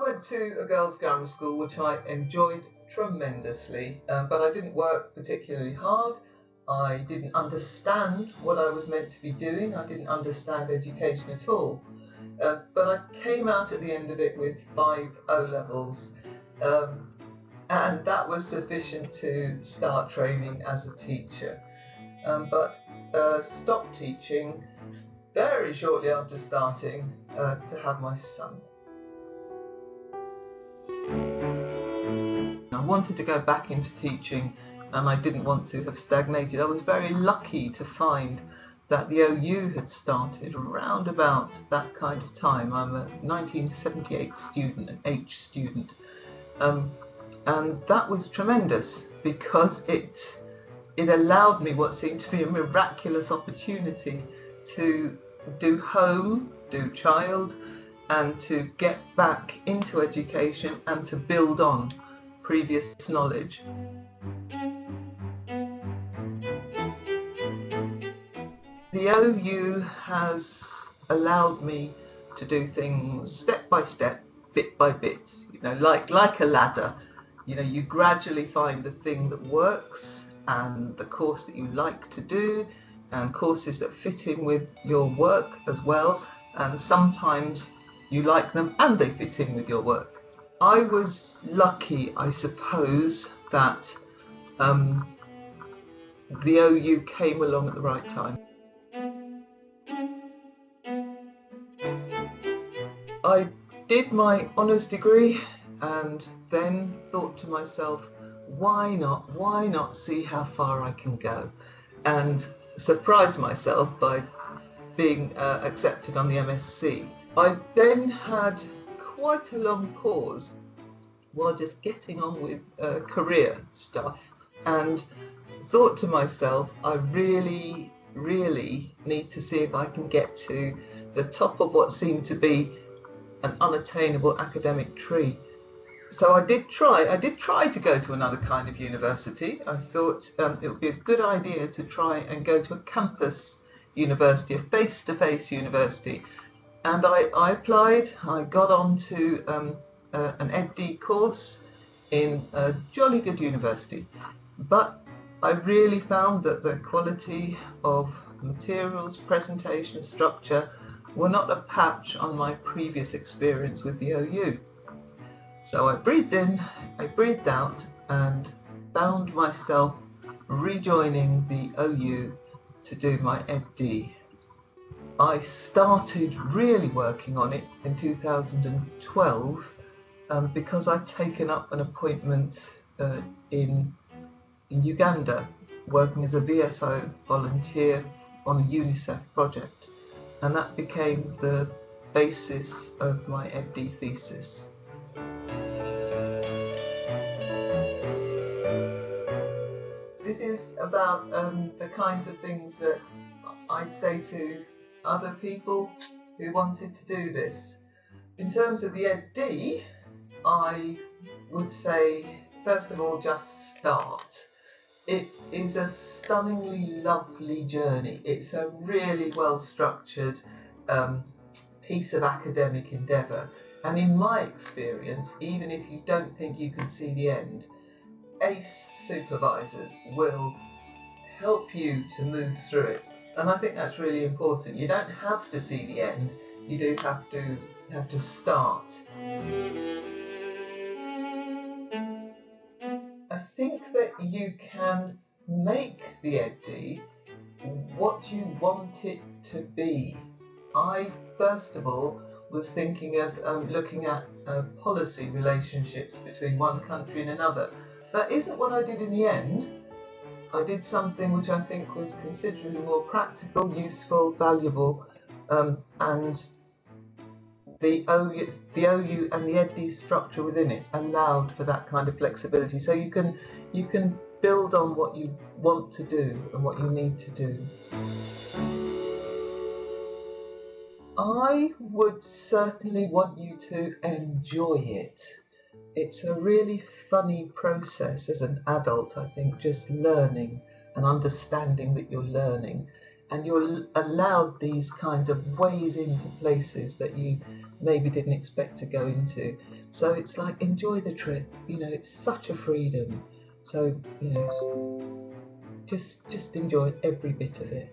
went to a girls' grammar school, which I enjoyed tremendously, but I didn't work particularly hard. I didn't understand what I was meant to be doing. I didn't understand education at all. But I came out at the end of it with 5 O-levels, and that was sufficient to start training as a teacher. But stopped teaching very shortly after starting to have my son. I wanted to go back into teaching, and I didn't want to have stagnated. I was very lucky to find that the OU had started around about that kind of time. I'm a 1978 student, an H student, and that was tremendous because it allowed me what seemed to be a miraculous opportunity to do home, do child, and to get back into education and to build on previous knowledge. The OU has allowed me to do things step by step, bit by bit, like a ladder. You gradually find the thing that works and the course that you like to do, and courses that fit in with your work as well, and sometimes you like them and they fit in with your work. I was lucky, I suppose, that the OU came along at the right time. I did my honours degree and then thought to myself, why not see how far I can go, and surprised myself by being accepted on the MSc. I then had quite a long pause while just getting on with career stuff, and thought to myself, I really need to see if I can get to the top of what seemed to be an unattainable academic tree. So I did try to go to another kind of university. I thought it would be a good idea to try and go to a campus university, a face-to-face university. And I applied. I got on to an EdD course in a jolly good university. But I really found that the quality of materials, presentation, structure were not a patch on my previous experience with the OU. So I breathed in, I breathed out, and found myself rejoining the OU to do my EdD. I started really working on it in 2012 because I'd taken up an appointment in Uganda, working as a VSO volunteer on a UNICEF project, and that became the basis of my EdD thesis. This is about the kinds of things that I'd say to other people who wanted to do this. In terms of the EdD, I would say, first of all, just start. It is a stunningly lovely journey. It's a really well-structured piece of academic endeavour. And in my experience, even if you don't think you can see the end, ACE supervisors will help you to move through it. And I think that's really important. You don't have to see the end, you do have to start. I think that you can make the EdD what you want it to be. I, first of all, was thinking of looking at policy relationships between one country and another. That isn't what I did in the end. I did something which I think was considerably more practical, useful, valuable, and the OU and the EdD structure within it allowed for that kind of flexibility. So you can build on what you want to do and what you need to do. I would certainly want you to enjoy it. It's a really funny process as an adult, I think, just learning and understanding that you're learning. And you're allowed these kinds of ways into places that you maybe didn't expect to go into. So it's like, enjoy the trip, it's such a freedom. So, just enjoy every bit of it.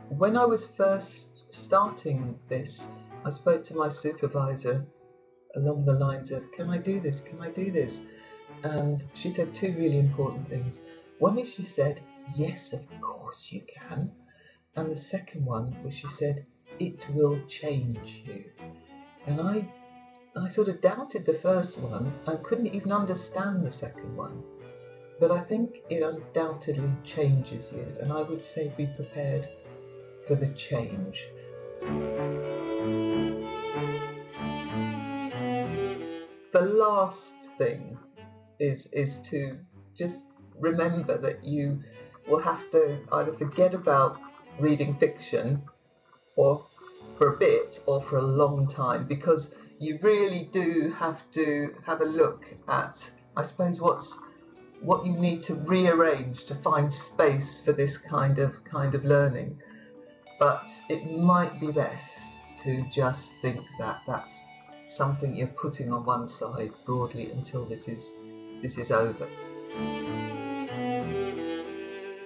When I was first starting this, I spoke to my supervisor along the lines of, can I do this? Can I do this? And she said two really important things. One is she said, yes, of course you can. And the second one was she said, it will change you. And I sort of doubted the first one. I couldn't even understand the second one. But I think it undoubtedly changes you. And I would say be prepared for the change. The last thing is to just remember that you will have to either forget about reading fiction or for a bit or for a long time, because you really do have to have a look at, I suppose, what you need to rearrange to find space for this kind of learning. But it might be best to just think that that's something you're putting on one side broadly until this is over.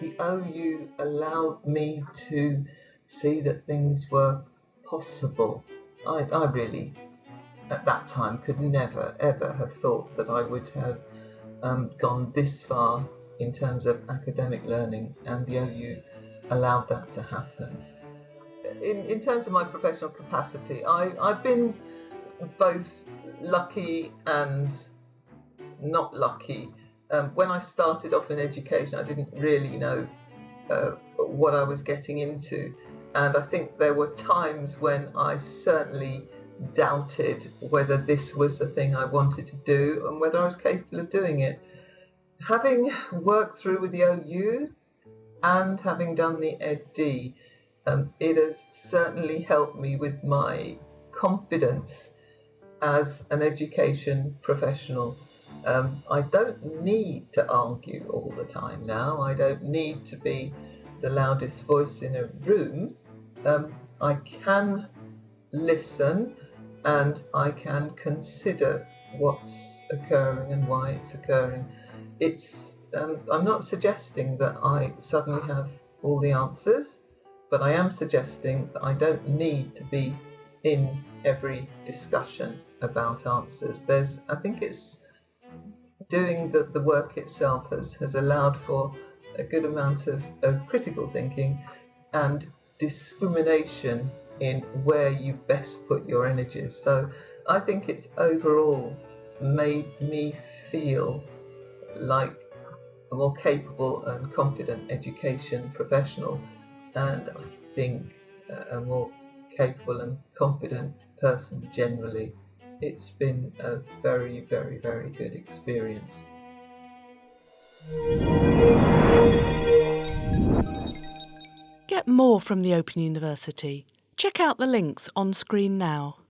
The OU allowed me to see that things were possible. I really, at that time, could never, ever have thought that I would have gone this far in terms of academic learning, and the OU allowed that to happen. In terms of my professional capacity, I've been both lucky and not lucky. When I started off in education, I didn't really know what I was getting into, and I think there were times when I certainly doubted whether this was the thing I wanted to do and whether I was capable of doing it. Having worked through with the OU and having done the EdD, it has certainly helped me with my confidence as an education professional. I don't need to argue all the time now. I don't need to be the loudest voice in a room. I can listen and I can consider what's occurring and why it's occurring. I'm not suggesting that I suddenly have all the answers, but I am suggesting that I don't need to be in every discussion about answers. I think it's doing the work itself has allowed for a good amount of critical thinking and discrimination in where you best put your energies. So I think it's overall made me feel like a more capable and confident education professional, and I think a more capable and confident person generally. It's been a very, very, very good experience. Get more from the Open University. Check out the links on screen now.